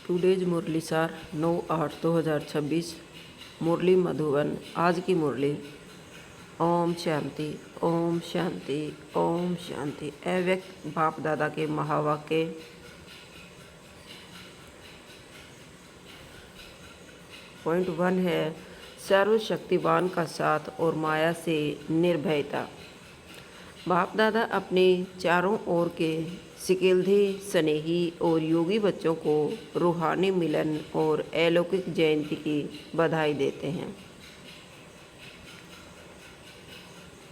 Today's मुरली सार 9/8/2026 मुरली मधुबन। आज की मुरली ओम शांति ओम शांति ओम शांति। अव्यक्त बाप दादा के महावाक्य। पॉइंट 1 है सर्वशक्तिवान का साथ और माया से निर्भयता। बाप दादा अपने चारों ओर के सिकिल्धे स्नेही और योगी बच्चों को रूहानी मिलन और अलौकिक जयंती की बधाई देते हैं।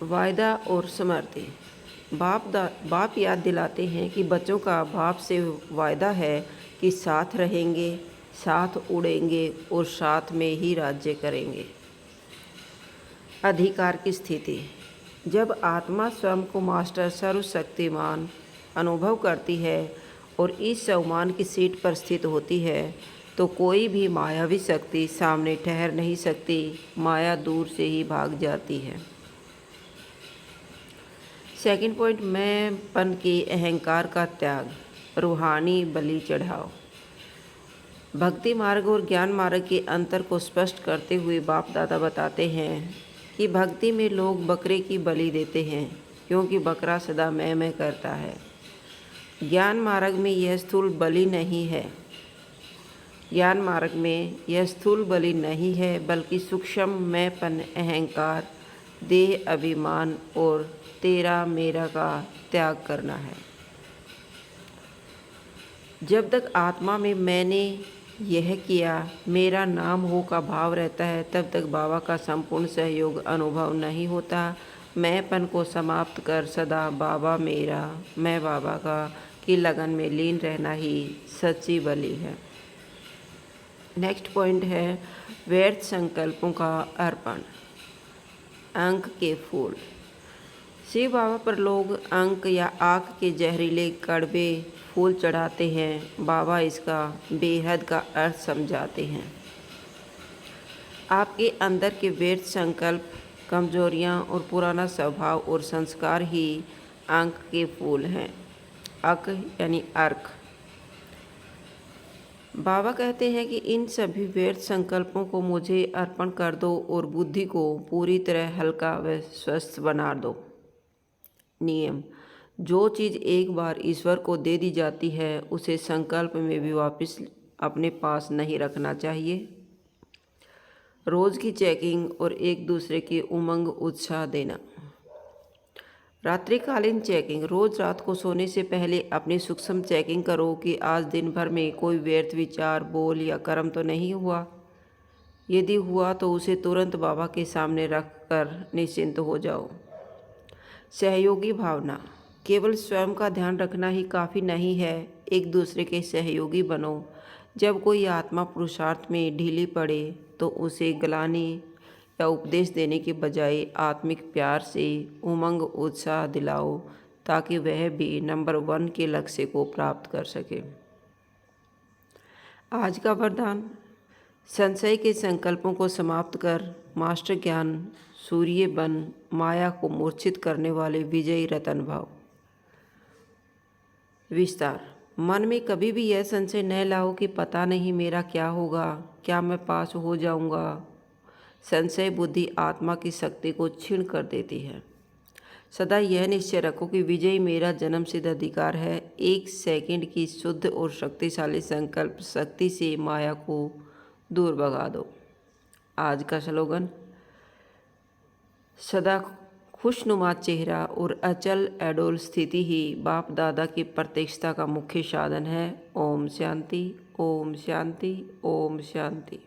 वायदा और स्मृति। बाप याद दिलाते हैं कि बच्चों का बाप से वायदा है कि साथ रहेंगे, साथ उड़ेंगे और साथ में ही राज्य करेंगे। अधिकार की स्थिति। जब आत्मा स्वयं को मास्टर सर्वशक्तिमान अनुभव करती है और इस सम्मान की सीट पर स्थित होती है तो कोई भी मायावी शक्ति सामने ठहर नहीं सकती। माया दूर से ही भाग जाती है। सेकंड पॉइंट, मैंपन के अहंकार का त्याग, रूहानी बलि चढ़ाओ। भक्ति मार्ग और ज्ञान मार्ग के अंतर को स्पष्ट करते हुए बाप दादा बताते हैं कि भक्ति में लोग बकरे की बलि देते हैं क्योंकि बकरा सदा मैं करता है। ज्ञान मार्ग में यह स्थूल बलि नहीं है। ज्ञान मार्ग में यह स्थूल बलि नहीं है बल्कि सूक्ष्म मैंपन, अहंकार, देह अभिमान और तेरा मेरा का त्याग करना है। जब तक आत्मा में मैंने यह किया, मेरा नाम हो का भाव रहता है, तब तक बाबा का संपूर्ण सहयोग अनुभव नहीं होता। मैंपन को समाप्त कर सदा बाबा मेरा, मैं बाबा का की लगन में लीन रहना ही सच्ची बलि है। नेक्स्ट पॉइंट है व्यर्थ संकल्पों का अर्पण। अंक के फूल। शिव बाबा पर लोग अंक या आँख के जहरीले कड़वे फूल चढ़ाते हैं। बाबा इसका बेहद का अर्थ समझाते हैं। आपके अंदर के व्यर्थ संकल्प, कमजोरियां और पुराना स्वभाव और संस्कार ही अंक के फूल हैं। अक यानी अर्क। बाबा कहते हैं कि इन सभी व्यर्थ संकल्पों को मुझे अर्पण कर दो और बुद्धि को पूरी तरह हल्का व स्वस्थ बना दो। नियम: जो चीज़ एक बार ईश्वर को दे दी जाती है उसे संकल्प में भी वापस अपने पास नहीं रखना चाहिए। रोज़ की चेकिंग और एक दूसरे की उमंग उत्साह देना। रात्रिकालीन चेकिंग। रोज़ रात को सोने से पहले अपनी सूक्ष्म चेकिंग करो कि आज दिन भर में कोई व्यर्थ विचार, बोल या कर्म तो नहीं हुआ। यदि हुआ तो उसे तुरंत बाबा के सामने रख कर निश्चिंत हो जाओ। सहयोगी भावना। केवल स्वयं का ध्यान रखना ही काफ़ी नहीं है, एक दूसरे के सहयोगी बनो। जब कोई आत्मा पुरुषार्थ में ढीली पड़े तो उसे गलाने या उपदेश देने के बजाय आत्मिक प्यार से उमंग उत्साह दिलाओ ताकि वह भी नंबर 1 के लक्ष्य को प्राप्त कर सके। आज का वरदान: संशय के संकल्पों को समाप्त कर मास्टर ज्ञान सूर्य बन माया को मूर्छित करने वाले विजयी रतन भाव। विस्तार: मन में कभी भी यह संशय न लाओ कि पता नहीं मेरा क्या होगा, क्या मैं पास हो जाऊंगा। संशय बुद्धि आत्मा की शक्ति को क्षीण कर देती है। सदा यह निश्चय रखो कि विजय मेरा जन्मसिद्ध अधिकार है। 1 सेकंड की शुद्ध और शक्तिशाली संकल्प शक्ति से माया को दूर भगा दो। आज का स्लोगन: सदा खुशनुमा चेहरा और अचल अडोल स्थिति ही बाप दादा की प्रत्यक्षता का मुख्य साधन है। ओम शांति ओम शांति ओम शांति।